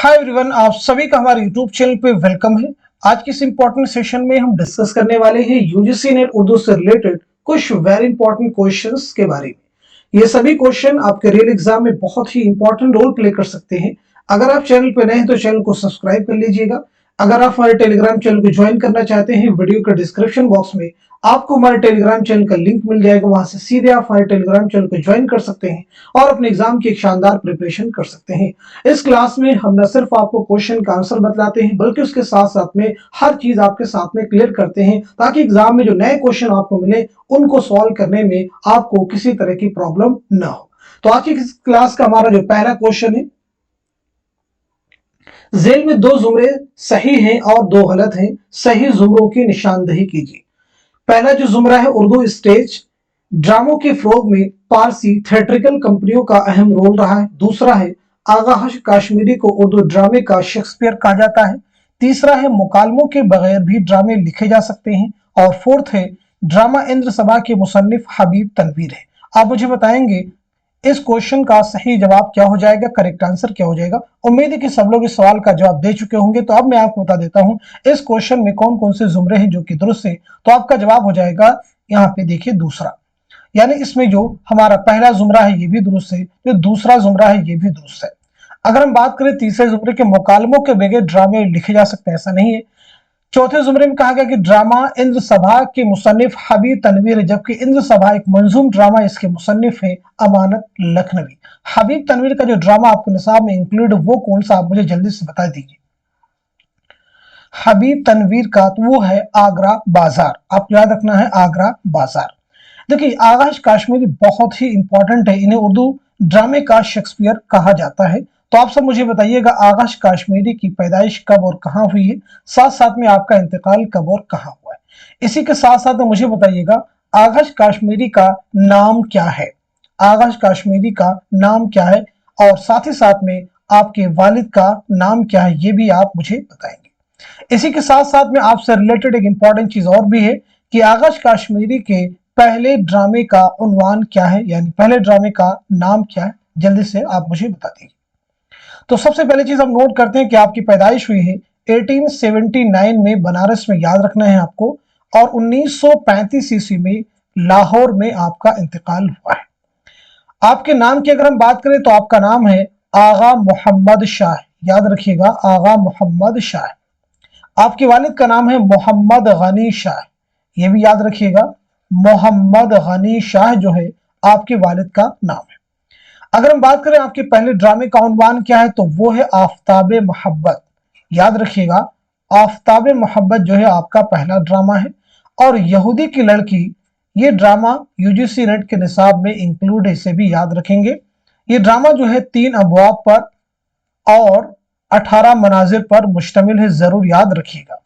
Hi everyone, आप सभी का हमारे यूट्यूब चैनल पे वेलकम है। आज के इस इंपॉर्टेंट सेशन में हम डिस्कस करने वाले हैं यूजीसी नेट उर्दू से रिलेटेड कुछ वेरी इंपॉर्टेंट क्वेश्चंस के बारे में। ये सभी क्वेश्चन आपके रियल एग्जाम में बहुत ही इंपॉर्टेंट रोल प्ले कर सकते हैं। अगर आप चैनल पे नए हैं तो चैनल को सब्सक्राइब कर लीजिएगा। अगर आप हमारे टेलीग्राम चैनल को ज्वाइन करना चाहते हैं, वीडियो के डिस्क्रिप्शन बॉक्स में आपको हमारे टेलीग्राम चैनल का लिंक मिल जाएगा। वहां से सीधे आप हमारे टेलीग्राम चैनल को ज्वाइन कर सकते हैं और अपने एग्जाम की एक शानदार प्रिपरेशन कर सकते हैं। इस क्लास में हम न सिर्फ आपको क्वेश्चन का आंसर बतलाते हैं, बल्कि उसके साथ साथ में हर चीज आपके साथ में क्लियर करते हैं, ताकि एग्जाम में जो नए क्वेश्चन आपको मिले उनको सॉल्व करने में आपको किसी तरह की प्रॉब्लम ना हो। तो आज की क्लास का हमारा जो पहला क्वेश्चन है, जेल में दो जुमरे सही हैं और दो गलत हैं, सही जुमरों की निशानदही कीजिए। पहला जो जुमरा है, उर्दू स्टेज ड्रामों के फ्रोग में पारसी थिएट्रिकल कंपनियों का अहम रोल रहा है। दूसरा है, आगा काश्मीरी को उर्दू ड्रामे का शेक्सपियर कहा जाता है। तीसरा है, मुकालमों के बगैर भी ड्रामे लिखे जा सकते हैं। और फोर्थ है, ड्रामा इंद्र सभा के मुसन्निफ हबीब तनवीर है। आप मुझे बताएंगे इस क्वेश्चन का सही जवाब क्या हो जाएगा, करेक्ट आंसर क्या हो जाएगा। उम्मीद है कि सब लोग इस सवाल का जवाब दे चुके होंगे। तो अब मैं आपको बता देता हूं इस क्वेश्चन में कौन कौन से जुमरे हैं जो कि दुरुस्त है। तो आपका जवाब हो जाएगा यहाँ पे देखिए दूसरा, यानी इसमें जो हमारा पहला जुमरा है ये भी दुरुस्त है, जो दूसरा जुमरा है ये भी दुरुस्त है। अगर हम बात करें तीसरे जुमरे के, मुकालमों के बगैर ड्रामे लिखे जा सकते हैं, ऐसा नहीं है। चौथे जुमरे में कहा गया कि ड्रामा इंद्र सभा के मुसन्निफ हबीब तनवीर है, जबकि इंद्र सभा एक मंजूम ड्रामा, इसके मुसन्निफ है अमानत लखनवी। हबीब तनवीर का जो ड्रामा आपके निसाब में इंक्लूड वो कौन सा, आप मुझे जल्दी से बता दीजिए। हबीब तनवीर का तो वो है आगरा बाजार, आपको याद रखना है आगरा बाजार। देखिए, आगाश काश्मीरी बहुत ही इंपॉर्टेंट है, इन्हें उर्दू ड्रामे का शेक्सपियर कहा जाता है। तो आप सब मुझे बताइएगा आगाश काश्मीरी की पैदाइश कब और कहां हुई है, साथ साथ में आपका इंतकाल कब और कहां हुआ है। इसी के साथ साथ में मुझे बताइएगा आगाश काश्मीरी का नाम क्या है, आगाश काश्मीरी का नाम क्या है, और साथ ही साथ में आपके वालिद का नाम क्या है, ये भी आप मुझे बताएंगे। इसी के साथ साथ में आपसे रिलेटेड एक इंपॉर्टेंट चीज और भी है कि आगाश काश्मीरी के पहले ड्रामे का उन्वान क्या है, यानी पहले ड्रामे का नाम क्या है, जल्दी से आप मुझे बता दीजिए। तो सबसे पहले चीज हम नोट करते हैं कि आपकी पैदाइश हुई है 1879 में बनारस में, याद रखना है आपको, और 1935 ईस्वी में लाहौर में आपका इंतकाल हुआ है। आपके नाम की अगर हम बात करें तो आपका नाम है आगा मोहम्मद शाह, याद रखिएगा आगा मोहम्मद शाह। आपके वालिद का नाम है मोहम्मद गनी शाह, ये भी याद रखिएगा मोहम्मद गनी शाह जो है आपके वालिद का नाम है। अगर हम बात करें आपके पहले ड्रामे का उन्वान क्या है, तो वो है आफताब मोहब्बत, याद रखिएगा आफताब मोहब्बत जो है आपका पहला ड्रामा है। और यहूदी की लड़की, ये ड्रामा यूजीसी नेट के निसाब में इंक्लूड है, इसे भी याद रखेंगे। ये ड्रामा जो है 3 अबवाब पर और 18 मनाजिर पर मुश्तमिल है, जरूर याद रखिएगा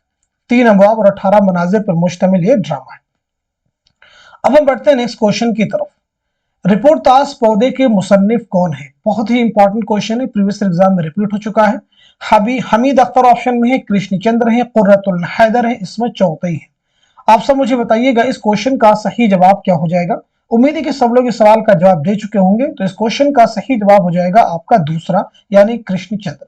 3 अबवाब और 18 मनाजिर पर मुश्तमिल ये ड्रामा है। अब हम बढ़ते हैं नेक्स्ट क्वेश्चन की तरफ। रिपोर्ट ताश पौधे के मुसन्निफ कौन है, बहुत ही इंपॉर्टेंट क्वेश्चन है, प्रीवियस एग्जाम में रिपीट हो चुका है। हमीद अख्तर ऑप्शन में है, कृष्ण चंद्र है, कुर्रतुल हैदर है, इसमें चौथई है। आप सब मुझे बताइएगा इस क्वेश्चन का सही जवाब क्या हो जाएगा। उम्मीद है कि सब लोग इस सवाल का जवाब दे चुके होंगे। तो इस क्वेश्चन का सही जवाब हो जाएगा आपका दूसरा, यानी कृष्ण चंद्र।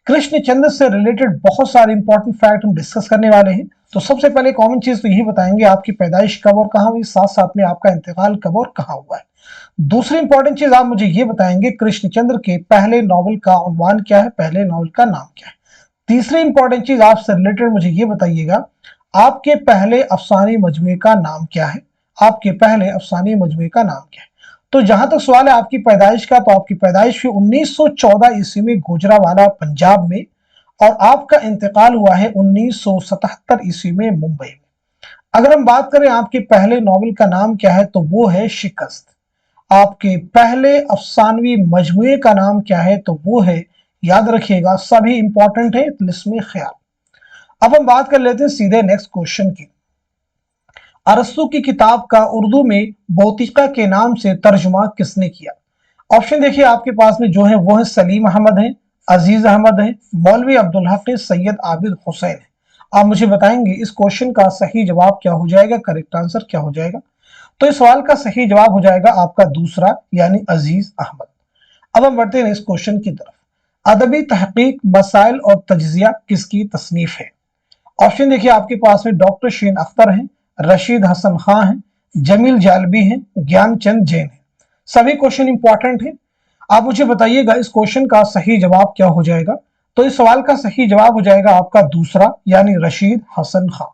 कृष्ण चंद्र से रिलेटेड बहुत सारे इंपॉर्टेंट फैक्ट हम डिस्कस करने वाले हैं। तो सबसे पहले कॉमन चीज तो यही बताएंगे आपकी पैदाइश कब और कहां हुई, साथ साथ में आपका इंतकाल कब और कहां हुआ है। दूसरी इंपॉर्टेंट चीज आप मुझे ये बताएंगे कृष्णचंद्र के पहले नॉवल का उन्वान क्या है, पहले नॉवल का नाम क्या है। तीसरी इंपॉर्टेंट चीज आपसे रिलेटेड मुझे ये बताइएगा आपके पहले अफसानी मजमूए का नाम क्या है, आपके पहले अफसानी मजमूए का नाम क्या है। तो जहां तक सवाल है आपकी पैदाइश का, तो आपकी पैदाइश हुई 1914 ईस्वी में गुजरावाला पंजाब में, और आपका इंतकाल हुआ है 1977 ईस्वी में मुंबई में। अगर हम बात करें आपके पहले नॉवल का नाम क्या है, तो वो है शिकस्त। आपके पहले अफसानवी मजमूए का नाम क्या है, तो वो है, याद रखिएगा सभी इंपॉर्टेंट है, इसमें ख्याल। अब हम बात कर लेते हैं सीधे नेक्स्ट क्वेश्चन की। अरस्तु की किताब का उर्दू में बौतिका के नाम से तर्जुमा किसने किया। ऑप्शन देखिए आपके पास में जो है वो है सलीम अहमद है, अजीज अहमद है, मौलवी अब्दुल हक है, सैयद आबिद हुसैन है। आप मुझे बताएंगे इस क्वेश्चन का सही जवाब क्या हो जाएगा, करेक्ट आंसर क्या हो जाएगा। तो इस सवाल का सही जवाब हो जाएगा आपका दूसरा, यानी अजीज अहमद। अब हम बढ़ते हैं इस क्वेश्चन की तरफ। अदबी तहकीक, मसाइल और तज्जिया किसकी तसनीफ है? ऑप्शन देखिए आपके पास में डॉक्टर शीन अख्तर हैं, रशीद हसन खां हैं, जमील जालबी हैं, ज्ञानचंद जैन हैं। सभी क्वेश्चन इंपॉर्टेंट हैं। आप मुझे बताइएगा इस क्वेश्चन का सही जवाब क्या हो जाएगा। तो इस सवाल का सही जवाब हो जाएगा आपका दूसरा, यानी रशीद हसन खां।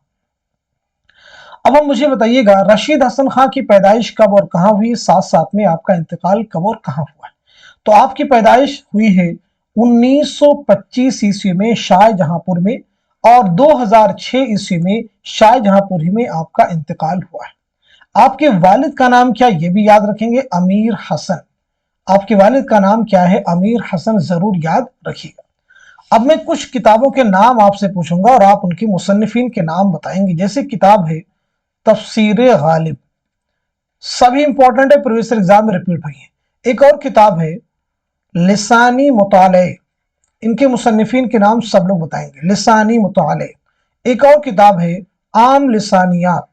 अब हम मुझे बताइएगा रशीद हसन खां की पैदाइश कब और कहां हुई, साथ साथ में आपका इंतकाल कब और कहां हुआ है। तो आपकी पैदाइश हुई है 1925 ईस्वी में शाहजहांपुर में, और 2006 ईस्वी में शाहजहांपुर ही में आपका इंतकाल हुआ है। आपके वालिद का नाम क्या, ये भी याद रखेंगे, अमीर हसन। आपके वालिद का नाम क्या है, अमीर हसन, जरूर याद रखिएगा। अब मैं कुछ किताबों के नाम आपसे पूछूंगा और आप उनकी मुसन्निफीन के नाम बताएंगे। जैसे किताब है तफसीर गालिब, सभी इंपॉर्टेंट है, प्रीवियस एग्जाम में रिपीट हुई है। एक और किताब है लिसानी मुताले, इनके मुसन्निफीन के नाम सब लोग बताएंगे, लिसानी मुताले। एक और किताब है आम लिसानियात,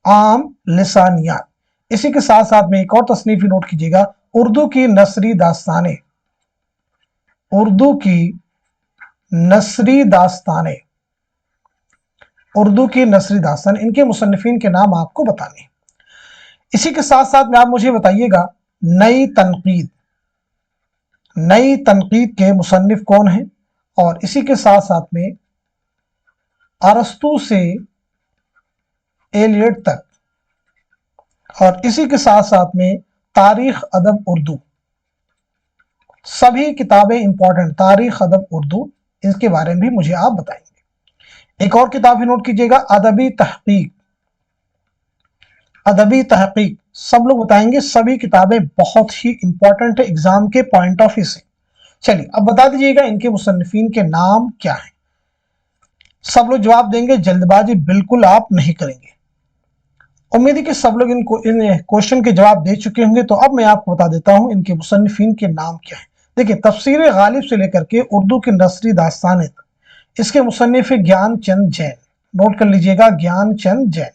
आम लिसानियात। इसी के साथ साथ में एक और तसनीफी नोट कीजिएगा, उर्दू की नसरी दास्ताने, उर्दू की नसरी दास्ताने, उर्दू की नसरी दास्तान। इनके मुसन्निफीन के नाम आपको बताने। इसी के साथ साथ में आप मुझे बताइएगा नई तनकीद, नई तनकीद के मुसन्निफ कौन है। और इसी के साथ साथ में अरस्तू से एलियट तक, और इसी के साथ साथ में तारीख अदब उर्दू, सभी किताबें इंपॉर्टेंट, तारीख अदब उर्दू, इसके बारे में भी मुझे आप बताएंगे। एक और किताब भी नोट कीजिएगा, अदबी तहकीक, अदबी तहकीक, सब लोग बताएंगे। सभी किताबें बहुत ही इंपॉर्टेंट है एग्जाम के पॉइंट ऑफ व्यू से। चलिए अब बता दीजिएगा इनके मुसन्निफीन के नाम क्या हैं। सब लोग जवाब देंगे, जल्दबाजी बिल्कुल आप नहीं करेंगे। उम्मीद है कि सब लोग इन क्वेश्चन के जवाब दे चुके होंगे। तो अब मैं आपको बता देता हूं इनके मुसन्निफीन के नाम क्या है। देखिए तफसीर गालिब से लेकर के उर्दू की नसरी दास्तान तक, इसके मुसन्निफ ज्ञानचंद जैन, नोट कर लीजिएगा, ज्ञानचंद जैन।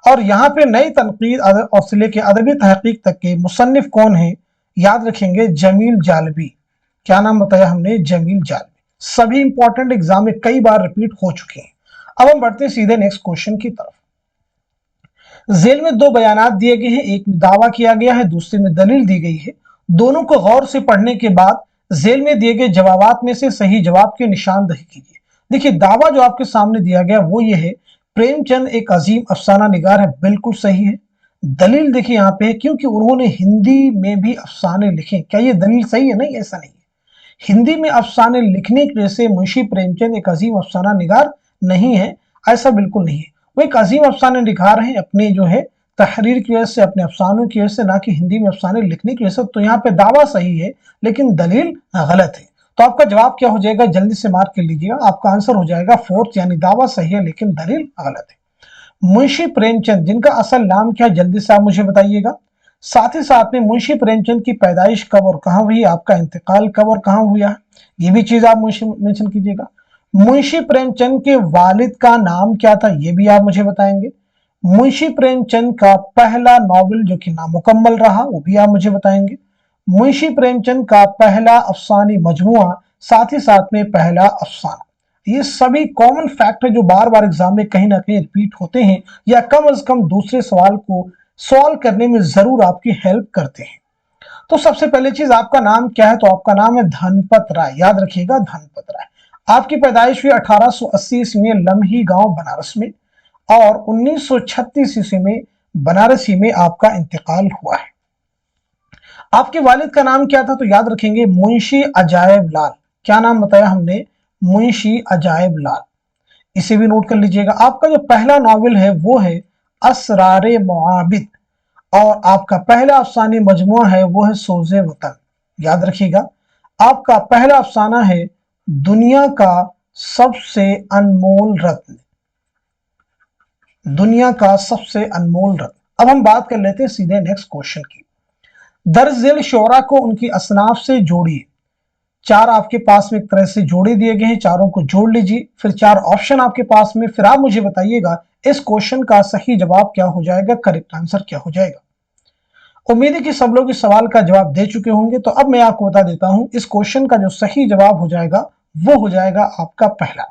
और यहाँ पे नई तनकीद और से लेकर अदबी तहकीक तक के मुसन्निफ कौन है, याद रखेंगे, जमील जालबी। क्या नाम बताया हमने, जमील जालबी। सभी इंपॉर्टेंट एग्जाम में कई बार रिपीट हो चुके हैं। अब हम बढ़ते हैं सीधे नेक्स्ट क्वेश्चन की तरफ। जेल में दो बयानात दिए गए हैं, एक में दावा किया गया है, दूसरे में दलील दी गई है। दोनों को गौर से पढ़ने के बाद जेल में दिए गए जवाबात में से सही जवाब की निशानदही कीजिए। देखिए दावा जो आपके सामने दिया गया वो ये है, प्रेमचंद एक अजीम अफसाना निगार है, बिल्कुल सही है। दलील देखिए यहाँ पे, क्योंकि उन्होंने हिंदी में भी अफसाने लिखे। क्या ये दलील सही है? नहीं, ऐसा नहीं है। हिंदी में अफसाने लिखने की वजह से मुंशी प्रेमचंद एक अजीम अफसाना निगार नहीं है, ऐसा बिल्कुल नहीं है। वो एक अजीम अफसाने निगार हैं अपने जो है तहरीर की वजह से, अपने अफसानों की वजह से, ना कि हिंदी में अफसाने लिखने की वजह से। तो यहाँ पे दावा सही है लेकिन दलील गलत है। तो आपका जवाब क्या हो जाएगा, जल्दी से मार्क कर लीजिएगा। आपका आंसर हो जाएगा फोर्थ, यानी दावा सही है लेकिन दलील गलत है। मुंशी प्रेमचंद, जिनका असल नाम क्या है जल्दी से आप मुझे बताइएगा। साथ ही साथ में मुंशी प्रेमचंद की पैदाइश कब और कहां हुई, आपका इंतकाल कब और कहां हुआ, ये भी चीज आप मेंशन कीजिएगा। मुंशी प्रेमचंद के वालिद का नाम क्या था, ये भी आप मुझे बताएंगे। मुंशी प्रेमचंद का पहला नॉवेल जो कि नामुकम्मल रहा, वो भी आप मुझे बताएंगे। मुंशी प्रेमचंद का पहला अफसानी मजमुआ, साथ ही साथ में पहला अफसाना। ये सभी कॉमन फैक्ट है जो बार बार एग्जाम में कहीं ना कहीं रिपीट होते हैं, या कम से कम दूसरे सवाल को सॉल्व करने में जरूर आपकी हेल्प करते हैं। तो सबसे पहली चीज, आपका नाम क्या है, तो आपका नाम है धनपत राय, याद रखिएगा धनपत राय। आपकी पैदाइश हुई 1880 ईस्वी में लम्ही गांव बनारस में, और 1936 ईस्वी में बनारसी में आपका इंतकाल हुआ है। आपके वालिद का नाम क्या था, तो याद रखेंगे मुंशी अजायब लाल। क्या नाम बताया हमने, मुंशी अजायब लाल, इसे भी नोट कर लीजिएगा। आपका जो पहला नॉवेल है वो है असरारे मुआबिद, और आपका पहला अफसानी मजमुआ है वो है सोज़े वतन, याद रखिएगा। आपका पहला अफसाना है दुनिया का सबसे अनमोल रत्न, दुनिया का सबसे अनमोल रत्न। अब हम बात कर लेते हैं सीधे नेक्स्ट क्वेश्चन की। दर्ज झेल शोरा को उनकी असनाफ से जोड़िए। चार आपके पास में एक तरह से जोड़े दिए गए हैं, चारों को जोड़ लीजिए। फिर चार ऑप्शन आपके पास में, फिर आप मुझे बताइएगा इस क्वेश्चन का सही जवाब क्या हो जाएगा, करेक्ट आंसर क्या हो जाएगा। उम्मीद है कि सब लोग इस सवाल का जवाब दे चुके होंगे। तो अब मैं आपको बता देता हूं, इस क्वेश्चन का जो सही जवाब हो जाएगा वो हो जाएगा आपका पहला,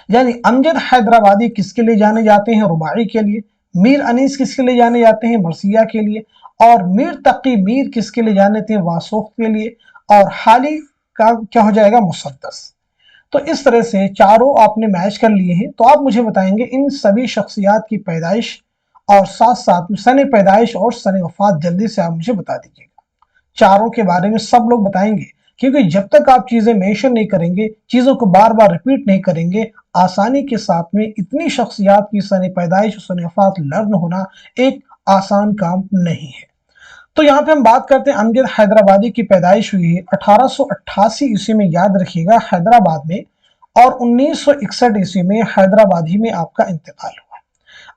यानी अमजद हैदराबादी किसके लिए जाने जाते हैं? रुबाई के लिए। मीर अनीस किसके लिए जाने जाते हैं? मरसिया के लिए। और मीर तकी मीर किसके लिए जाने थे? वासोख के लिए। और हाली का क्या हो जाएगा? मुसद्दस। तो इस तरह से चारों आपने मैच कर लिए हैं। तो आप मुझे बताएंगे इन सभी शख्सियात की पैदाइश और साथ साथ में सन पैदाइश और सन वफात जल्दी से आप मुझे बता दीजिएगा। चारों के बारे में सब लोग बताएंगे, क्योंकि जब तक आप चीजें मेंशन नहीं करेंगे, चीजों को बार बार रिपीट नहीं करेंगे, आसानी के साथ में इतनी शख्सियात की सन पैदाइश और सन वफात लर्न होना एक आसान काम नहीं है। तो यहाँ पे हम बात करते हैं अमजद हैदराबादी की पैदाइश हुई है 1888 ईस्वी में, याद रखिएगा, हैदराबाद में। और 1961 ईस्वी में हैदराबाद ही में आपका इंतकाल हुआ।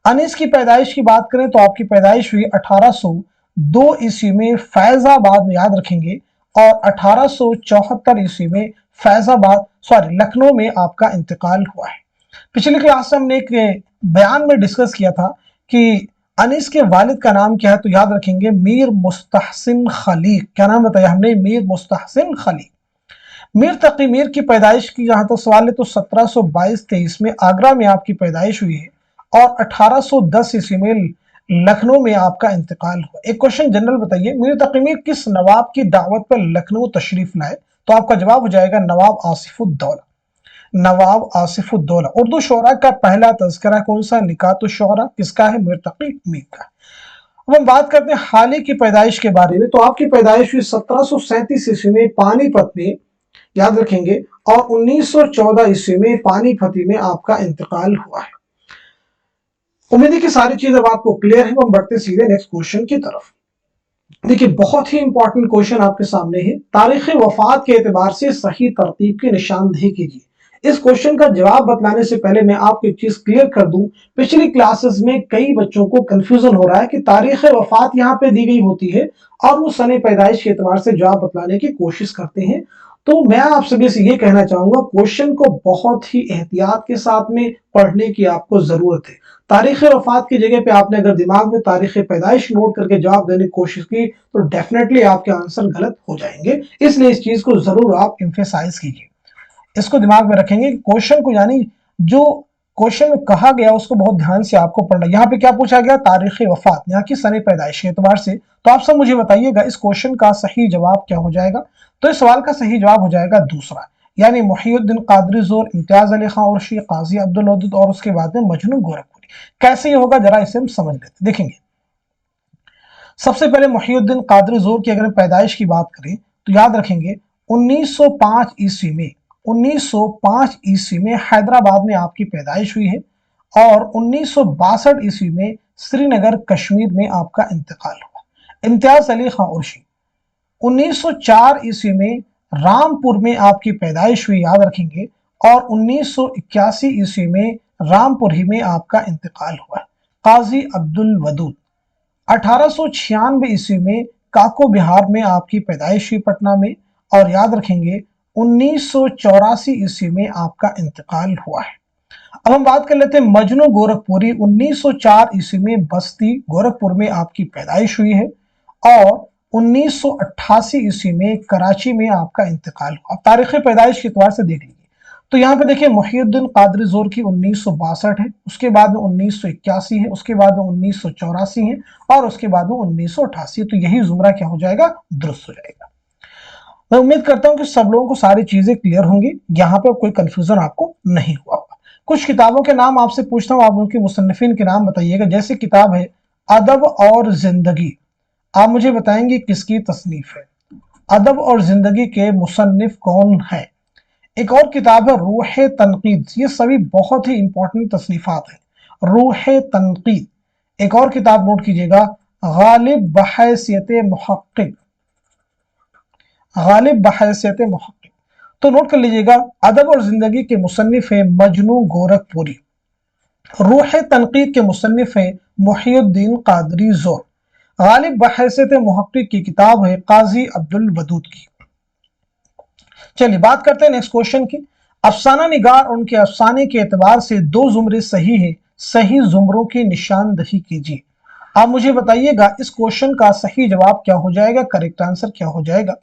अनीस की पैदाइश की बात करें तो आपकी पैदाइश हुई 1802 ईस्वी में फैजाबाद में, याद रखेंगे। और 1874 ईस्वी में लखनऊ में आपका इंतकाल हुआ है। पिछली क्लास में हमने एक बयान में डिस्कस किया था कि अनीस के वालिद का नाम क्या है, तो याद रखेंगे मीर मुस्तहसिन खलीक। क्या नाम बताया हमने? मीर मुस्तहसिन खलीक। मीर तकी मीर की पैदाइश की जहां तक सवाल है तो 1722-23 में आगरा में आपकी पैदाइश हुई है और 1810 ईस्वी में लखनऊ में आपका इंतकाल हुआ। एक क्वेश्चन जनरल बताइए, मीर तकी मीर किस नवाब की दावत पर लखनऊ तशरीफ लाए? तो आपका जवाब हो जाएगा नवाब आसिफुद्दौला। नवाब आसिफुद्दौला। उर्दू शोरा का पहला तज़किरा कौन सा? निकातुश शोरा। किसका है? मीर तकी मीर का। अब हम बात करते हैं हाली की पैदाइश के बारे में। तो आपकी पैदाइश हुई 1737 ईस्वी में पानीपत में, याद रखेंगे। और 1914 ईस्वी में पानीपत में आपका इंतकाल हुआ है। उम्मीद है कि सारी चीज अब आपको क्लियर है। हम बढ़ते सीधे नेक्स्ट क्वेश्चन की तरफ। देखिए, बहुत ही इंपॉर्टेंट क्वेश्चन आपके सामने है। तारीख वफात के एतबार से सही तरतीब की निशानदेही कीजिए। इस क्वेश्चन का जवाब बतलाने से पहले मैं आपको एक चीज क्लियर कर दूं। पिछली क्लासेस में कई बच्चों को कंफ्यूजन हो रहा है कि तारीख वफात यहाँ पे दी गई होती है और वो सने पैदाइश के एतबार से जवाब बतलाने की कोशिश करते हैं। तो मैं आप सभी से ये कहना चाहूंगा, क्वेश्चन को बहुत ही एहतियात के साथ में पढ़ने की आपको जरूरत है। तारीख वफात की जगह पे आपने अगर दिमाग में तारीख पैदाइश नोट करके जवाब देने की कोशिश की तो डेफिनेटली आपके आंसर गलत हो जाएंगे। इसलिए इस चीज को जरूर आप एम्फेसाइज कीजिए, इसको दिमाग में रखेंगे। क्वेश्चन को, यानी जो क्वेश्चन में कहा गया उसको बहुत ध्यान से आपको पढ़ना। यहाँ पे क्या पूछा गया? तारीख वफात, यहाँ की सने पैदाइश के एतबार से। तो आप सब मुझे बताइएगा इस क्वेश्चन का सही जवाब क्या हो जाएगा? तो इस सवाल का सही जवाब हो जाएगा दूसरा, यानी मुहियुद्दीन कादरी जोर, इम्तियाज अली खां उर्शी, काजी अब्दुल वदूद और उसके बाद में मजनू गोरखपुरी। कैसे ये होगा जरा इसे हम समझ लेते। देखेंगे, सबसे पहले मुहियुद्दीन कादरी जोर की अगर पैदाइश की बात करें तो याद रखेंगे 1905 ईस्वी में, 1905 ईस्वी में हैदराबाद में आपकी पैदाइश हुई है और 1962 ईस्वी में श्रीनगर कश्मीर में आपका इंतकाल हुआ। इम्तियाज अली खां उर्शी 1904 ईस्वी में रामपुर में आपकी पैदाइश हुई, याद रखेंगे। और 1981 ईस्वी में रामपुर ही में आपका इंतकाल हुआ। काजी अब्दुल वदूद 1896 ईस्वी में काको बिहार में आपकी पैदाइश हुई पटना में। और याद रखेंगे 1984 ईस्वी में आपका इंतकाल हुआ है। अब हम बात कर लेते हैं मजनू गोरखपुरी। 1904 ईस्वी में बस्ती गोरखपुर में आपकी पैदाइश हुई है और 1988 ईस्वी में कराची में आपका इंतकाल हुआ। तारीख पैदाइश के एतबार से देख लीजिए तो यहाँ पे देखिए मुहियुद्दीन कादरी जोर की 1962 है, उसके बाद में 1981 है, उसके बाद में 1984 है और उसके बाद में 1988। तो यही जुमरा क्या हो जाएगा? दुरुस्त हो जाएगा। मैं उम्मीद करता हूं कि सब लोगों को सारी चीजें क्लियर होंगी, यहाँ पे कोई कंफ्यूजन आपको नहीं हुआ होगा। कुछ किताबों के नाम आपसे पूछता हूँ, आप उनके मुसन्निफिन के नाम बताइएगा। जैसे किताब है अदब और जिंदगी, आप मुझे बताएंगे किसकी तसनीफ है? अदब और जिंदगी के मुसन्निफ कौन है? एक और किताब है रूह तनकीद। ये सभी बहुत ही इंपॉर्टेंट तसनीफात हैं। रूह तनकीद। एक और किताब नोट कीजिएगा, गालिब बहैसियत मुहक्किक। गालिब बहैसियत मुहक्किक। तो नोट कर लीजिएगा, अदब और जिंदगी के मुसन्निफ है मजनू गोरखपुरी। रूह तनकीद के मुसन्निफ है मुहियुद्दीन कादरी जोर। गालिब बहैसियत मुहक्किक की किताब है काजी अब्दुल वदूद की। चलिए बात करते हैं नेक्स्ट क्वेश्चन की। अफसाना निगार और उनके अफसाने के एतबार से दो जुमरे सही है, सही जुमरों की निशानदही कीजिए। आप मुझे बताइएगा इस क्वेश्चन का सही जवाब क्या हो जाएगा, करेक्ट आंसर क्या हो जाएगा।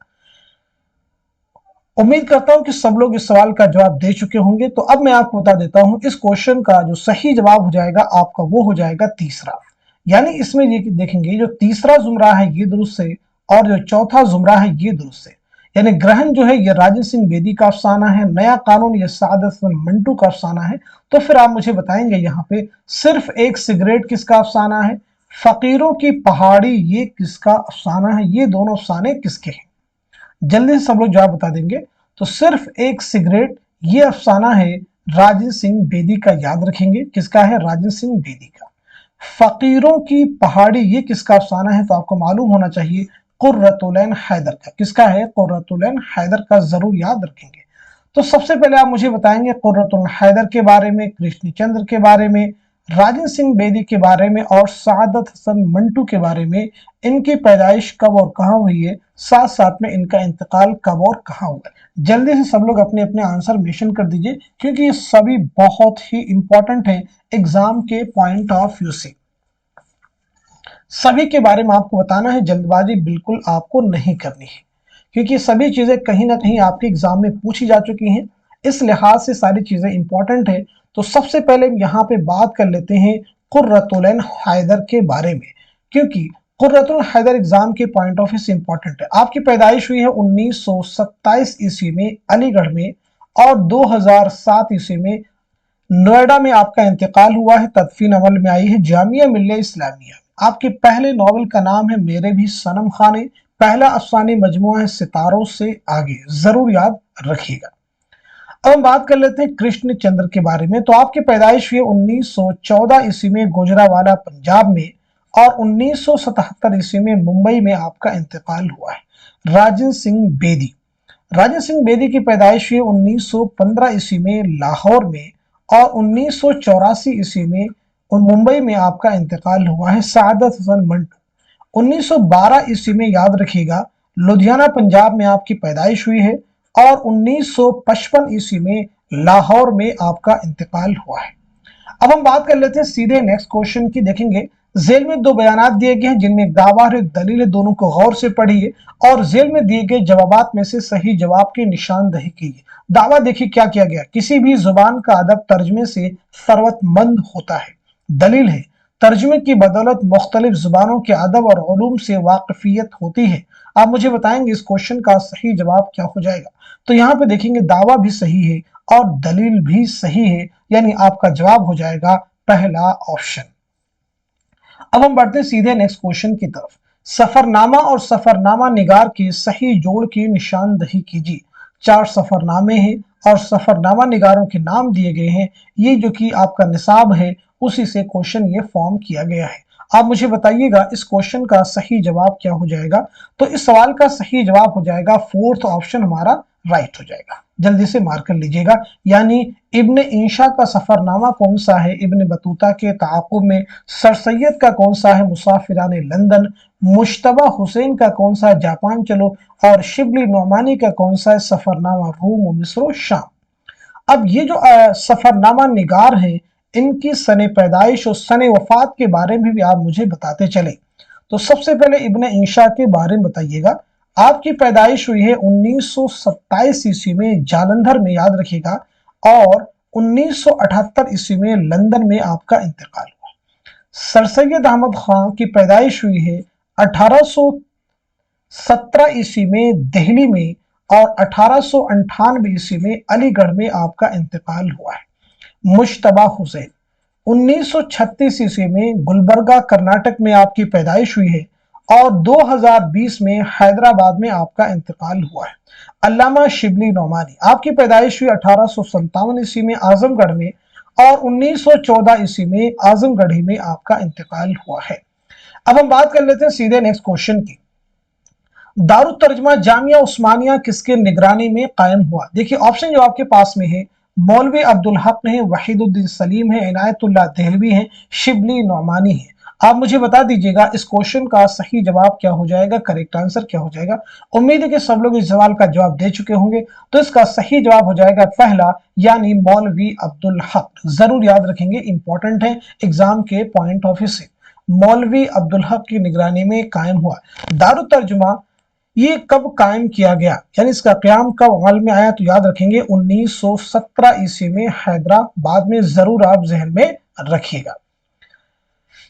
उम्मीद करता हूं कि सब लोग इस सवाल का जवाब दे चुके होंगे। तो अब मैं आपको बता देता हूं इस क्वेश्चन का जो सही जवाब हो जाएगा आपका वो हो जाएगा तीसरा। यानी इसमें ये देखेंगे जो तीसरा जुमरा है ये दुरुस्त है और जो चौथा जुमरा है ये दुरुस्त है। यानी ग्रहण जो है ये राजन सिंह बेदी का अफसाना है, नया कानून ये सादत हसन मंटू का अफसाना है। तो फिर आप मुझे बताएंगे यहाँ पे सिर्फ एक सिगरेट किसका अफसाना है, फकीरों की पहाड़ी ये किसका अफसाना है, ये दोनों अफसाने किसके हैं। जल्दी से सब लोग जवाब बता देंगे। तो सिर्फ एक सिगरेट ये अफसाना है राजन सिंह बेदी का, याद रखेंगे किसका है, राजन सिंह बेदी का। फकीरों की पहाड़ी ये किसका अफसाना है, तो आपको मालूम होना चाहिए कुर्रतुल ऐन हैदर का। किसका है, कुर्रतुल ऐन हैदर का, जरूर याद रखेंगे। तो सबसे पहले आप मुझे बताएंगे कुर्रतुल हैदर के बारे में, कृष्णचंद्र के बारे में, राजन सिंह बेदी के बारे में और सादत हसन मंटू के बारे में। इनकी पैदाइश कब और कहां हुई है, साथ साथ में इनका इंतकाल कब और कहां हुआ है। जल्दी से सब लोग अपने अपने आंसर मेंशन कर दीजिए क्योंकि ये सभी बहुत ही इंपॉर्टेंट है एग्जाम के पॉइंट ऑफ व्यू से। सभी के बारे में आपको बताना है, जल्दबाजी बिल्कुल आपको नहीं करनी है क्योंकि सभी चीजें कहीं ना कहीं आपके एग्जाम में पूछी जा चुकी हैं। इस लिहाज से सारी चीजें इंपॉर्टेंट है। तो सबसे पहले यहाँ पे बात कर लेते हैं कुर्रतुल ऐन हैदर के बारे में, क्योंकि कुर्रतुल हैदर एग्जाम के पॉइंट ऑफ व्यू से इंपॉर्टेंट है। आपकी पैदाइश हुई है 1927 ईस्वी में अलीगढ़ में और 2007 ईस्वी में नोएडा में आपका इंतकाल हुआ है। तदफीन अमल में आई है जामिया मिल्लिया इस्लामिया। आपके पहले नॉवल का नाम है मेरे भी सनम खाने, पहला अफसानी मजमुआ है सितारों से आगे, जरूर याद रखिएगा। अब हम बात कर लेते हैं कृष्णचंद्र के बारे में। तो आपकी पैदाइश हुई 1914 ईस्वी में गुजरावाला पंजाब में और 1977 ईस्वी में मुंबई में आपका इंतकाल हुआ है। राजन सिंह बेदी, राजन सिंह बेदी की पैदाइश हुई 1915 ईस्वी में लाहौर में और 1984 ईस्वी में मुंबई में आपका इंतकाल हुआ है। सादत हसन मंटू 1912 ईस्वी में, याद रखिएगा, लुधियाना पंजाब में आपकी पैदाइश हुई है और 1955 ईस्वी में लाहौर में आपका इंतकाल हुआ है। अब हम बात कर लेते हैं सीधे नेक्स्ट क्वेश्चन की। देखेंगे जेल में दो बयानात दिए गए हैं जिनमें एक दावा और एक दलील है, दोनों को गौर से पढ़िए और जेल में दिए गए जवाबात में से सही जवाब की निशानदही कीजिए। दावा देखिए क्या किया गया, किसी भी जुबान का अदब तर्जमे से सरवतमंद होता है। दलील है तर्जमे की बदौलत मुख्तलिफ जुबानों के अदब और उलूम से वाकफियत होती है। आप मुझे बताएंगे इस क्वेश्चन का सही जवाब क्या हो जाएगा। तो यहाँ पे देखेंगे दावा भी सही है और दलील भी सही है, यानी आपका जवाब हो जाएगा पहला ऑप्शन। अब हम बढ़ते हैं सीधे नेक्स्ट क्वेश्चन की तरफ। सफरनामा और सफरनामा निगार के सही जोड़ की निशानदही कीजिए। 4 सफरनामे हैं और सफरनामा निगारों के नाम दिए गए हैं। ये जो कि आपका निसाब है उसी से क्वेश्चन ये फॉर्म किया गया है। आप मुझे बताइएगा इस क्वेश्चन का सही जवाब क्या हो जाएगा। तो इस सवाल का सही जवाब हो जाएगा फोर्थ ऑप्शन हमारा राइट हो जाएगा। जल्दी से मार्क कर लीजिएगा। यानी इब्ने इंशा का सफरनामा कौन सा है, इब्ने बतूता के ताक़ुब में, सर सैयद का कौन सा है, मुसाफिराने लंदन, मुश्तबा हुसैन का कौन सा है, जापान चलो, और शिबली नौमानी का कौन सा है, सफरनामा रूम मिस्र शाम। अब ये जो सफरनामा निगार है इनकी सने पैदाइश और सने वफात के बारे में भी आप मुझे बताते चले। तो सबसे पहले इब्ने इंशा के बारे में बताइएगा। आपकी पैदाइश हुई है 1927 ईस्वी में जालंधर में, याद रखिएगा, और 1978 ईस्वी में लंदन में आपका इंतकाल हुआ। सर सैयद अहमद खान की पैदाइश हुई है 1817 ईस्वी में दिल्ली में और 1898 ईस्वी में अलीगढ़ में आपका इंतकाल हुआ है। मुश्तबा हुसैन 1936 ईस्वी में गुलबर्गा कर्नाटक में आपकी पैदाइश हुई है और 2020 में हैदराबाद में आपका इंतकाल हुआ है। अल्लामा शिबली नौमानी, आपकी पैदाइश हुई 1857 ईस्वी में आजमगढ़ में और 1914 ईस्वी में आजमगढ़ ही में आपका इंतकाल हुआ है। अब हम बात कर लेते हैं सीधे नेक्स्ट क्वेश्चन की। दारुत तर्जमा जामिया उस्मानिया किसके निगरानी में कायम हुआ। देखिए ऑप्शन जो आपके पास में है, मौलवी अब्दुल हक है, वहीदुद्दीन सलीम है, इनायतुल्लाह देहलवी है, शिबली नौमानी है। आप मुझे बता दीजिएगा इस क्वेश्चन का सही जवाब क्या हो जाएगा, करेक्ट आंसर क्या हो जाएगा। उम्मीद है कि सब लोग इस सवाल का जवाब दे चुके होंगे। तो इसका सही जवाब हो जाएगा पहला, यानी मौलवी अब्दुल हक। जरूर याद रखेंगे, इंपॉर्टेंट है एग्जाम के पॉइंट ऑफ व्यू से। मौलवी अब्दुल हक की निगरानी में कायम हुआ। दारुल तर्जुमा ये कब कायम किया गया, यानी इसका क़याम कब अमल में आया, तो याद रखेंगे 1917 ईस्वी में हैदराबाद में, जरूर आप जहन में रखिएगा।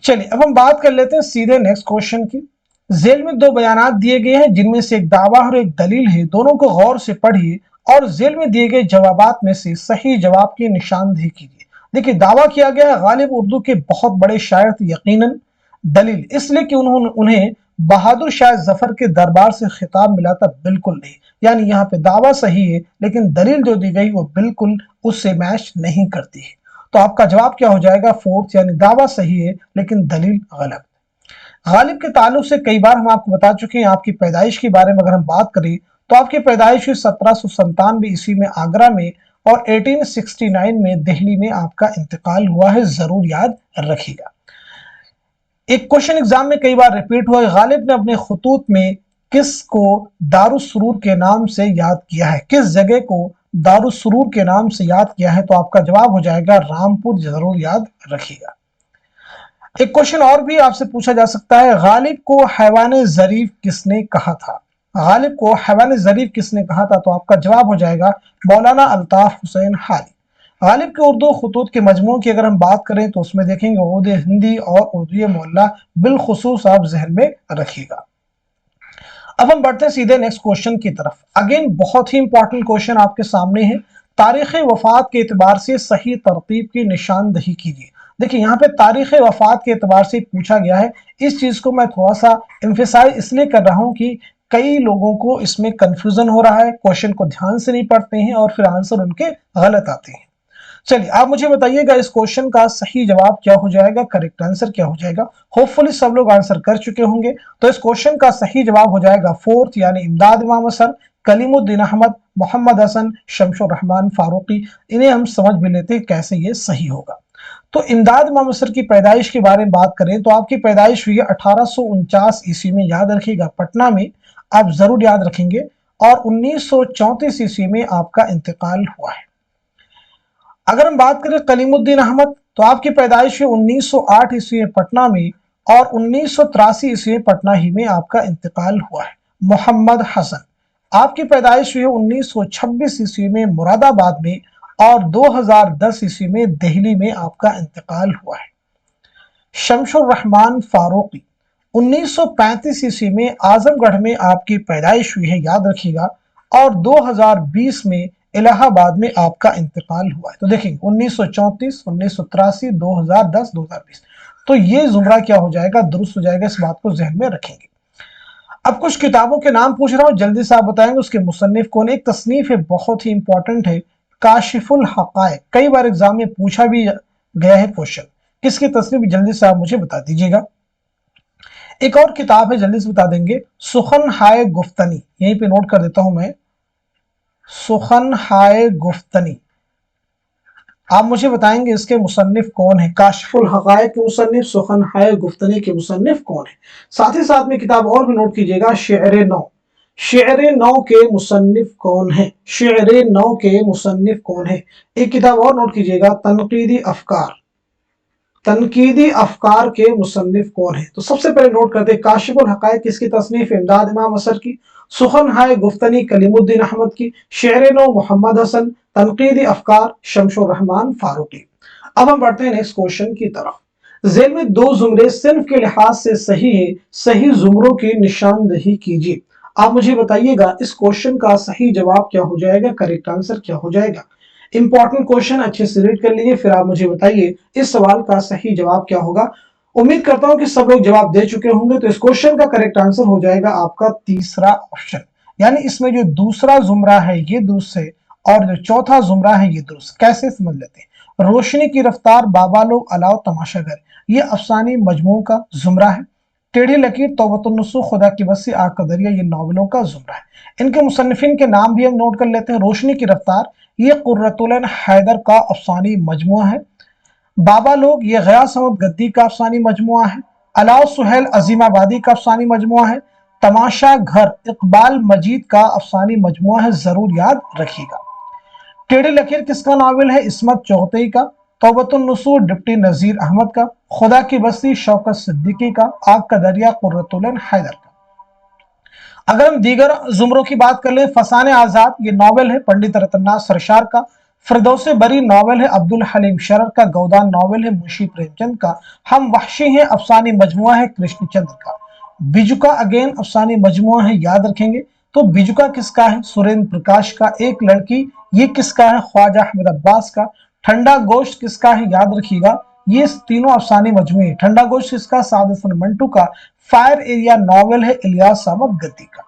चलिए अब हम बात कर लेते हैं सीधे नेक्स्ट क्वेश्चन की। जेल में दो बयानात दिए गए हैं जिनमें से एक दावा और एक दलील है, दोनों को गौर से पढ़िए और जेल में दिए गए जवाबात में से सही जवाब की निशानदेही कीजिए। देखिए दावा किया गया है गालिब उर्दू के बहुत बड़े शायर थे यकीनन। दलील इसलिए कि उन्हें बहादुर शाह जफर के दरबार से खिताब मिला था, बिल्कुल नहीं। यानी यहाँ पे दावा सही है लेकिन दलील जो दी गई वो बिल्कुल उससे मैच नहीं करती है। तो आपका जवाब क्या हो जाएगा, फोर्थ, यानी दावा सही है लेकिन दलील गलत। गालिब के ताल्लुक से कई बार हम आपको बता चुके हैं। आपकी पैदाइश के बारे में अगर हम बात करें तो आपकी पैदाइश हुई 1797 ईस्वी में आगरा में और 1869 में दिल्ली में आपका इंतकाल हुआ है, जरूर याद रखिएगा। एक क्वेश्चन एग्जाम में कई बार रिपीट हुआ है, गालिब ने अपने खतूत में किसको दारुस्सुरूर के नाम से याद किया है, किस जगह को दारुस्सुरूर के नाम से याद किया है, तो आपका जवाब हो जाएगा रामपुर, जरूर याद रखिएगा। एक क्वेश्चन और भी आपसे पूछा जा सकता है, गालिब को हैवान ज़रीफ किसने कहा था, गालिब को हैवान ज़रीफ किसने कहा था, तो आपका जवाब हो जाएगा मौलाना अल्ताफ हुसैन हाली। गालिब के उर्दू खतूत के मजमू की अगर हम बात करें तो उसमें देखेंगे उर्दू हिंदी और उर्दू मोहल्ला, बिलखुसूस आप जहन में रखिएगा। अब हम बढ़ते हैं सीधे नेक्स्ट क्वेश्चन की तरफ। अगेन बहुत ही इंपॉर्टेंट क्वेश्चन आपके सामने है, तारीख वफात के एतबार से सही तरतीब की निशानदही कीजिए। देखिए यहाँ पे तारीख वफात के एतबार से पूछा गया है। इस चीज को मैं थोड़ा सा एम्फेसाइज इसलिए कर रहा हूँ कि कई लोगों को इसमें कंफ्यूजन हो रहा है, क्वेश्चन को ध्यान से नहीं पढ़ते हैं और फिर आंसर उनके गलत आते हैं। चलिए आप मुझे बताइएगा इस क्वेश्चन का सही जवाब क्या हो जाएगा, करेक्ट आंसर क्या हो जाएगा। होपफुली सब लोग आंसर कर चुके होंगे। तो इस क्वेश्चन का सही जवाब हो जाएगा फोर्थ, यानी इमदाद इमाम असर, कलीमुद्दीन अहमद, मोहम्मद हसन, शमशुर रहमान फारूकी। इन्हें हम समझ भी लेते हैं कैसे ये सही होगा। तो इमदाद इमाम असर की पैदाइश के बारे में बात करें तो आपकी पैदाइश हुई है 1849 ईस्वी में, याद रखिएगा पटना में, आप जरूर याद रखेंगे, और 1934 ईस्वी में आपका इंतकाल हुआ है। अगर हम बात करें कलीमुद्दीन अहमद तो आपकी पैदाइश हुई 1908 ईस्वी में पटना में और 1983 ईस्वी में पटना ही में आपका इंतकाल हुआ है। मोहम्मद हसन आपकी पैदाइश हुई 1926 ईस्वी में मुरादाबाद में और 2010 ईस्वी में दिल्ली में आपका इंतकाल हुआ है। शमशुर रहमान फारूकी 1935 ईस्वी में आजमगढ़ में आपकी पैदाइश हुई है, याद रखिएगा, और 2020 में इलाहाबाद में आपका इंतकाल हुआ है। तो देखेंगे 1934, 1983, 2010, 2020, तो ये जुमरा क्या हो जाएगा, दुरुस्त हो जाएगा। इस बात को जहन में रखेंगे। अब कुछ किताबों के नाम पूछ रहा हूं, जल्दी से आप बताएंगे उसके मुसन्निफ कौन है। एक तसनीफ है बहुत ही इंपॉर्टेंट है, काशिफुल हकायक, कई बार एग्जाम में पूछा भी गया है क्वेश्चन, किसकी तसनीफ, जल्दी से आप मुझे बता दीजिएगा। एक और किताब है, जल्दी से बता देंगे, सुखन हाय गुफ्तनी, यहीं पे नोट कर देता हूं मैं, सुखन हाय गुफ्तनी। आप मुझे बताएंगे इसके मुसन्निफ कौन है, काशिफुल हकायक के मुसन्निफ, सुखन हाय गुफ्तनी के मुसन्निफ कौन है। साथ ही साथ में किताब और भी नोट कीजिएगा, शेर नौ, शेर नौ के मुसन्निफ कौन है, शेर नौ के मुसन्निफ कौन है। एक किताब और नोट कीजिएगा, तनकीदी अफकार, तनकीदी अफकार के मुसन्निफ कौन है। तो सबसे पहले नोट करते हैं काशिफुल हकायक किसकी तसनीफ, इमदाद इमाम असर की, सुखन हाय गुफ्तनी कलीमुद्दीन अहमद की, शेर नौ मोहम्मद हसन, तनकीदी अफकार शमशुर रहमान फारूकी। अब हम बढ़ते हैं नेक्स्ट क्वेश्चन की तरफ। जेल में दो जुमरे सिर्फ के लिहाज से सही है, सही जुमरों की निशानदही कीजिए। आप मुझे बताइएगा इस क्वेश्चन का सही जवाब क्या हो जाएगा, करेक्ट आंसर क्या हो जाएगा। इंपॉर्टेंट क्वेश्चन, अच्छे से रीड कर लीजिए, फिर आप मुझे बताइए इस सवाल का सही जवाब क्या होगा। उम्मीद करता हूं कि सब लोग जवाब दे चुके होंगे। तो इस क्वेश्चन का करेक्ट आंसर हो जाएगा आपका तीसरा ऑप्शन, यानी इसमें जो दूसरा जुमरा है ये दुरुस्त है और जो चौथा जुमरा है ये दुरुस्त। कैसे समझ लेते हैं, रोशनी की रफ्तार, बाबा लोग, अलाव, तमाशागर, ये अफसानी मजमू का जुमरा है। टेढ़ी लकीर, तौबतुन्नसूख, खुदा की बस्ती, आग का दरिया, ये नावलों का जुमरा है। इनके मुसन्निफिन के नाम भी हम नोट कर लेते हैं। रोशनी की रफ्तार ये कुर्रतुल ऐन हैदर का अफसानी मजमुआ है। बाबा लोग ये गयास अहमद गद्दी का अफसानी मजमुआ है। अलाउ सुहेल अजीमाबादी का अफसानी मजमुआ है। तमाशा घर इकबाल मजीद का अफसानी मजमुआ है, जरूर याद रखिएगा। टेढ़ी लकीर किसका नावल है, इस्मत चौगतई का। तौबतुन नसूर डिप्टी नजीर अहमद का, खुदा की बस्ती शौकत सिद्दीकी का, आग का दरिया कुर्रतुल ऐन हैदर का। अगर हम दीगर जुमरों की बात कर ले, फसाने आजाद ये नॉवेल है पंडित रतननाथ सरशार का, फिरदौसे बरी नॉवेल है अब्दुल हलीम शरर का, गौदान नॉवेल है मुंशी प्रेमचंद का, हम वहशी हैं अफसानी मजमुआ है कृष्णचंद्र का, बिजुका अगेन अफसानी मजमुआ है, याद रखेंगे। तो बिजुका किसका है? सुरेंद्र प्रकाश का। एक लड़की ये किसका है? ख्वाजा अहमद अब्बास का। ठंडा गोश्त किसका है? याद रखिएगा, ये तीनों अफसानी मजमुए। ठंडा गोश्त किसका? साद हसन मंटू का। फायर एरिया नॉवेल है इलियास अहमद गद्दी का।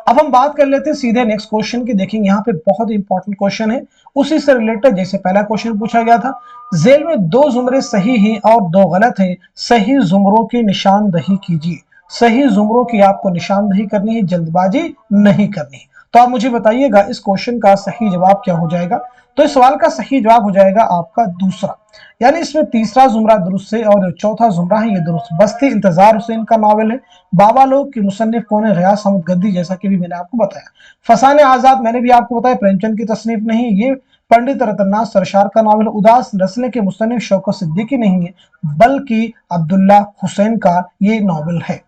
अब हम बात कर लेते हैं सीधे नेक्स्ट क्वेश्चन की। देखेंगे यहाँ पे बहुत इंपॉर्टेंट क्वेश्चन है, उसी से रिलेटेड जैसे पहला क्वेश्चन पूछा गया था। जेल में दो जुमरे सही हैं और दो गलत हैं, सही जुमरों की निशानदही कीजिए। सही जुमरों की आपको निशानदही करनी है, जल्दबाजी नहीं करनी है। तो आप मुझे बताइएगा इस क्वेश्चन का सही जवाब क्या हो जाएगा। तो इस सवाल का सही जवाब हो जाएगा आपका दूसरा, यानी इसमें तीसरा जुमरा दुरुस्त है और चौथा जुमरा है ये दुरुस्त। बस्ती इंतजार हुसैन का नॉवेल है। बाबा लोग की मुसन्निफ कौन है? गयास अहमद गद्दी, जैसा कि भी मैंने आपको बताया। फसाने आजाद मैंने भी आपको बताया प्रेमचंद की तसनीफ नहीं, ये पंडित रतननाथ सरशार का नॉवेल। उदास नस्लें के मुसन्निफ शौकत सिद्दीकी नहीं है, बल्कि अब्दुल्ला हुसैन का ये नॉवेल है।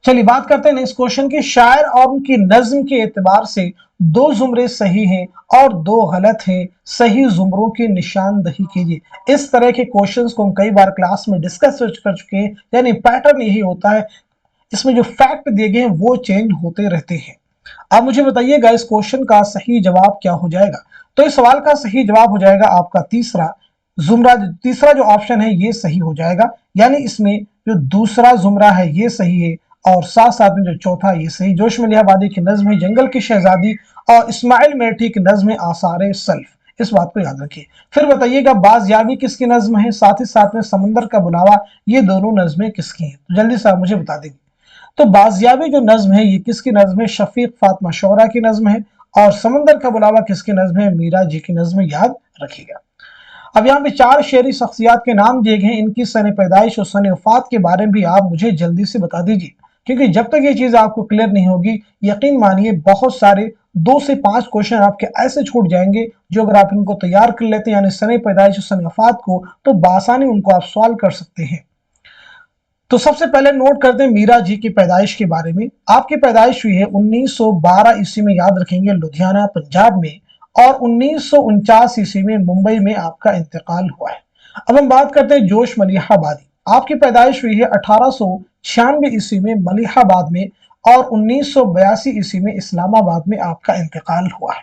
चलिए बात करते हैं नेक्स्ट क्वेश्चन की। शायर और उनकी नज्म के एतबार से दो जुमरे सही हैं और दो गलत हैं, सही जुमरों की निशानदही कीजिए। इस तरह के क्वेश्चंस को हम कई बार क्लास में डिस्कस कर चुके हैं, यानी पैटर्न यही होता है, इसमें जो फैक्ट दिए गए हैं वो चेंज होते रहते हैं। अब मुझे बताइएगा इस क्वेश्चन का सही जवाब क्या हो जाएगा। तो इस सवाल का सही जवाब हो जाएगा आपका तीसरा जुमरा। तीसरा जो ऑप्शन है ये सही हो जाएगा, यानी इसमें जो दूसरा जुमरा है ये सही है और साथ साथ में जो चौथा ये सही। जोश मलिहाबादी की नज्म है जंगल की शहजादी और इस्माइल मेठी की नज्म है आसारे सल्फ, इस बात को याद रखिए। फिर बताइएगा बाज़याबी किसकी नज्म है, साथ ही साथ में समंदर का बुलावा, ये दोनों नज्में किसकी हैं? तो जल्दी से आप मुझे बता देंगे। तो बाज़याबी जो नज्म है ये किसकी नज्म है? शफीक फातिमा शौरा की नज्म है। और समंदर का बुलावा किसकी नज्म है? मीरा जी की नज्म, याद रखिएगा। अब यहाँ पे चार शेरी शख्सियात के नाम दिए गए हैं, इनकी सने पैदाइश और सने वफात के बारे में भी आप मुझे जल्दी से बता दीजिए, क्योंकि जब तक ये चीज आपको क्लियर नहीं होगी यकीन मानिए बहुत सारे 2 से 5 क्वेश्चन आपके ऐसे छूट जाएंगे जो अगर आप इनको तैयार कर लेते हैं, यानी सने पैदाइश और सने वफात को, तो बासानी उनको आप सॉल्व कर सकते हैं। तो सबसे पहले नोट करते हैं मीरा जी की पैदाइश के बारे में। आपकी पैदाइश हुई है 1912 ईस्वी में, याद रखेंगे, लुधियाना पंजाब में, और 1949 ईस्वी में मुंबई में आपका इंतकाल हुआ है। अब हम बात करते हैं जोश मलिहाबादी। आपकी पैदाइश हुई है 1896 ईस्वी में मलिहाबाद में और 1982 ईस्वी में इस्लामाबाद में आपका इंतकाल हुआ है।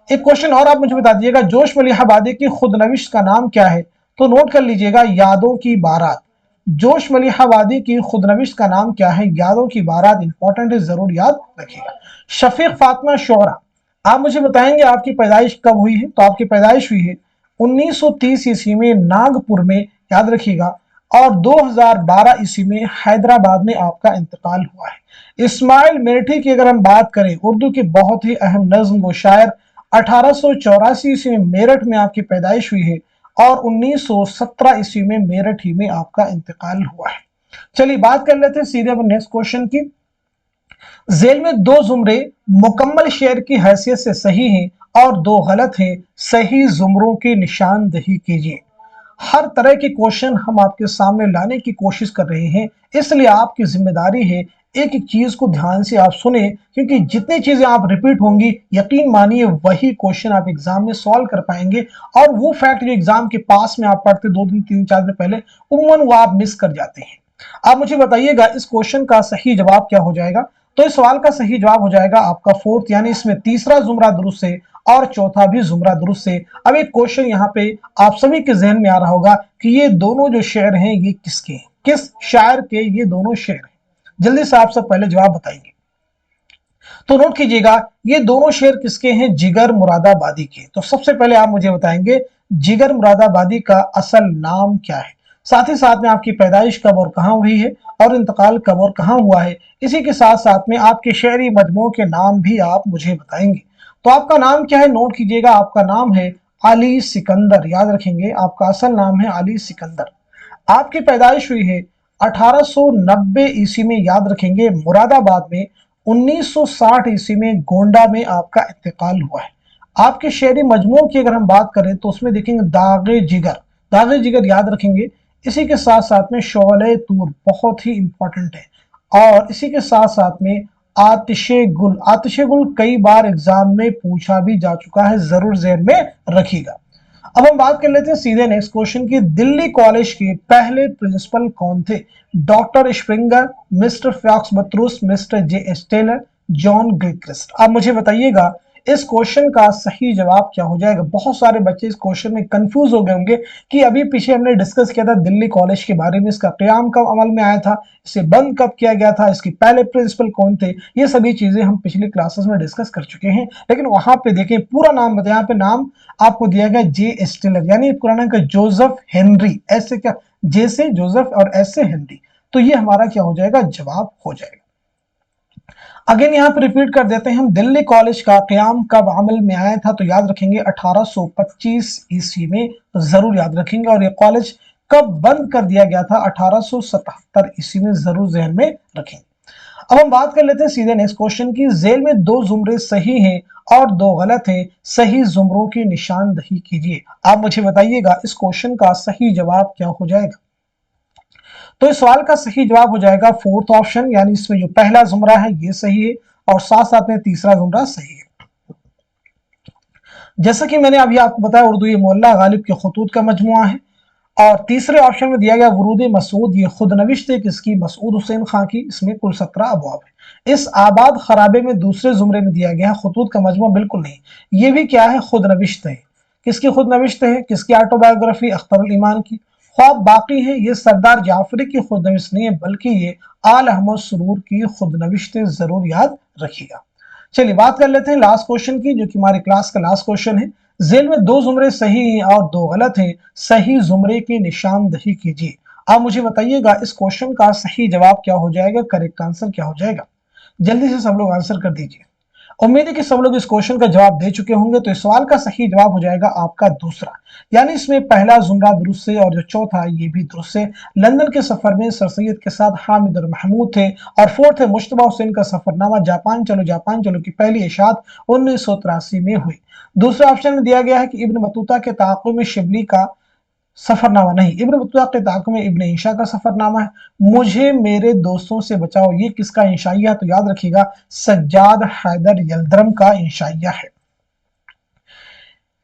एक क्वेश्चन और आप मुझे बता दीजिएगा, जोश मलिहाबादी की खुदनविश्त का नाम क्या है? तो नोट कर लीजिएगा, यादों की बारात। जोश मलिहाबादी की खुदनविश्त का नाम क्या है? यादों की बारात। इंपॉर्टेंट है, जरूर याद रखिएगा। शफीक फातिमा शौरा, आप मुझे बताएंगे आपकी पैदाइश कब हुई है? तो आपकी पैदाइश हुई है 1930 ईस्वी में नागपुर में, याद रखिएगा, और 2012 ईस्वी में हैदराबाद में आपका इंतकाल हुआ है। इस्माइल मेठी की अगर हम बात करें, उर्दू की बहुत ही अहम नज्म व शायर, 1884 ईस्वी में मेरठ में आपकी पैदाइश हुई है और 1917 ईस्वी में मेरठ ही में आपका इंतकाल हुआ है। चलिए बात कर लेते हैं सीधे नेक्स्ट क्वेश्चन की। जेल में दो जुमरे मुकम्मल शेर की हैसियत से सही हैं और दो गलत हैं, सही जुमरों की निशानदही कीजिए। हर तरह के क्वेश्चन हम आपके सामने लाने की कोशिश कर रहे हैं, इसलिए आपकी जिम्मेदारी है एक एक चीज को ध्यान से आप सुने, क्योंकि जितनी चीजें आप रिपीट होंगी यकीन मानिए वही क्वेश्चन आप एग्जाम में सॉल्व कर पाएंगे, और वो फैक्ट जो एग्जाम के पास में आप पढ़ते 2 दिन 3 4 दिन पहले, उम्मन वो आप मिस कर जाते हैं। आप मुझे बताइएगा इस क्वेश्चन का सही जवाब क्या हो जाएगा। तो इस सवाल का सही जवाब हो जाएगा आपका फोर्थ, यानी इसमें तीसरा जुमरा दुरुस्त है और चौथा भी जुमरा दुरुस्त है। अब एक क्वेश्चन यहाँ पे आप सभी के जहन में आ रहा होगा कि ये दोनों जो शेर हैं ये किसके हैं, किस शायर के ये दोनों शेर हैं? जल्दी से आप सब पहले जवाब बताएंगे। तो नोट कीजिएगा ये दोनों शेर किसके हैं? जिगर मुरादाबादी के। तो सबसे पहले आप मुझे बताएंगे जिगर मुरादाबादी का असल नाम क्या है, साथ ही साथ में आपकी पैदाइश कब और कहां हुई है और इंतकाल कब और कहां हुआ है। इसी के साथ साथ में आपके शेरी मजमू के नाम भी आप मुझे बताएंगे। तो आपका नाम क्या है? नोट कीजिएगा, आपका नाम है अली सिकंदर, याद रखेंगे आपका असल नाम है अली सिकंदर। आपकी पैदाइश हुई है 1890 ईस्वी में, याद रखेंगे, मुरादाबाद में। 1960 ईस्वी में गोंडा में आपका इंतकाल हुआ है। आपके शेरी मजमू की अगर हम बात करें तो उसमें देखेंगे दागे जिगर, दागे जिगर याद रखेंगे। इसी के साथ साथ में शोले तूर बहुत ही इंपॉर्टेंट है। और इसी के साथ साथ में आतिशे गुल, आतिशे गुल कई बार एग्जाम में पूछा भी जा चुका है, जरूर ज़हन में रखिएगा। अब हम बात कर लेते हैं सीधे नेक्स्ट क्वेश्चन की। दिल्ली कॉलेज के पहले प्रिंसिपल कौन थे? डॉक्टर स्प्रिंगर, मिस्टर फॉक्स बत्रूस, mister J S Taylor, John Gilchrist. आप मुझे बताइएगा इस क्वेश्चन का सही जवाब क्या हो जाएगा। बहुत सारे बच्चे इस क्वेश्चन में कंफ्यूज हो गए होंगे कि अभी पीछे हमने डिस्कस किया था दिल्ली कॉलेज के बारे में, इसका क़याम कब अमल में आया था, इसे बंद कब किया गया था, इसके पहले प्रिंसिपल कौन थे, ये सभी चीजें हम पिछली क्लासेस में डिस्कस कर चुके हैं। लेकिन वहां पे देखें पूरा नाम बताया, यहाँ पे नाम आपको दिया गया जे एस टेलर, यानी पूरा नाम का जोसेफ हेनरी, ऐसे क्या, जे से जोसेफ और एस से हेनरी। तो ये हमारा क्या हो जाएगा, जवाब हो जाएगा। अगेन यहाँ पे रिपीट कर देते हैं हम, दिल्ली कॉलेज का क़याम कब अमल में आया था? तो याद रखेंगे 1825 ईस्वी में, तो जरूर याद रखेंगे। और ये कॉलेज कब बंद कर दिया गया था? 1877 ईस्वी में, जरूर ज़हन में रखेंगे। अब हम बात कर लेते हैं सीधे नेक्स्ट क्वेश्चन की। जेल में 2 जुमरे सही हैं और 2 गलत हैं, सही जुमरों की निशानदही कीजिए। आप मुझे बताइएगा इस क्वेश्चन का सही जवाब क्या हो जाएगा। तो इस सवाल का सही जवाब हो जाएगा फोर्थ ऑप्शन, यानी इसमें जो पहला जुमरा है ये सही है और साथ साथ में तीसरा जुमरा सही है। जैसा कि मैंने अभी आपको बताया, उर्दू ये मोहल्ला गालिब के खतूत का मजमुआ है। और तीसरे ऑप्शन में दिया गया वरूद मसूद, ये खुद नविश्त है किसकी? मसूद हुसैन खां की। इसमें कुल 17 अबवाब है। इस आबाद खराबे में दूसरे जुमरे में दिया गया खतूत का मजमुआ, बिल्कुल नहीं, ये भी क्या है, खुद नविश्त है। किसकी खुद नविश्त है? किसकी ऑटोबायोग्राफी? अख्तर ईमान की। ख्वाब बाकी है, ये सरदार जाफरी की खुद नविश्त नहीं है, बल्कि ये आल अहमद सुरूर की खुद नविश्त है, जरूर याद रखिएगा। चलिए बात कर लेते हैं लास्ट क्वेश्चन की, जो कि हमारी क्लास का लास्ट क्वेश्चन है। जेल में 2 जुमरे सही हैं और 2 गलत हैं, सही जुमरे की निशानदही कीजिए। आप मुझे बताइएगा इस क्वेश्चन का सही जवाब क्या हो जाएगा, करेक्ट आंसर क्या हो जाएगा। जल्दी से सब लोग आंसर कर दीजिए। उम्मीद है कि सब लोग इस क्वेश्चन का जवाब दे चुके होंगे। तो इस सवाल का सही जवाब हो जाएगा आपका दूसरा, यानी इसमें पहला जुमरा दुरुस्त है और जो चौथा ये भी दुरुस्त है। लंदन के सफर में सर सैयद के साथ हामिद और महमूद थे। और फोर्थ है मुश्तबा हुसैन का सफरनामा जापान चलो की पहली इशात 1983 में हुई। दूसरे ऑप्शन में दिया गया है कि इब्न बतूता के ताक़ुब में शिबली का सफरनामा नहीं, इब्न बतूता के ताक़ुब में इब्न इंशा का सफरनामा है। मुझे मेरे दोस्तों से बचाओ, ये किसका इंशाइया? तो याद रखिएगा सज्जाद हैदर यल्दरम का इंशाइया है।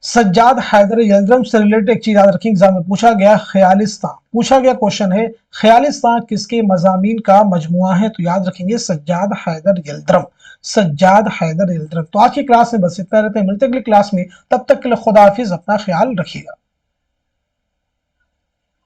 सज्जाद हैदर यल्दरम से रिलेटेड एक चीज याद रखें, एग्जाम में पूछा गया, ख्यालिस्तान पूछा गया क्वेश्चन है, ख्यालिस्तान किसके मजामीन का मजमुआ है? तो याद रखेंगे सज्जाद हैदर यल्दरम, सज्जाद हैदर यल्दरम। तो आज की क्लास में बस इतना रहते हैं, मिलते अगली क्लास में, तब तक के लिए खुदा हाफिज, अपना ख्याल रखिएगा।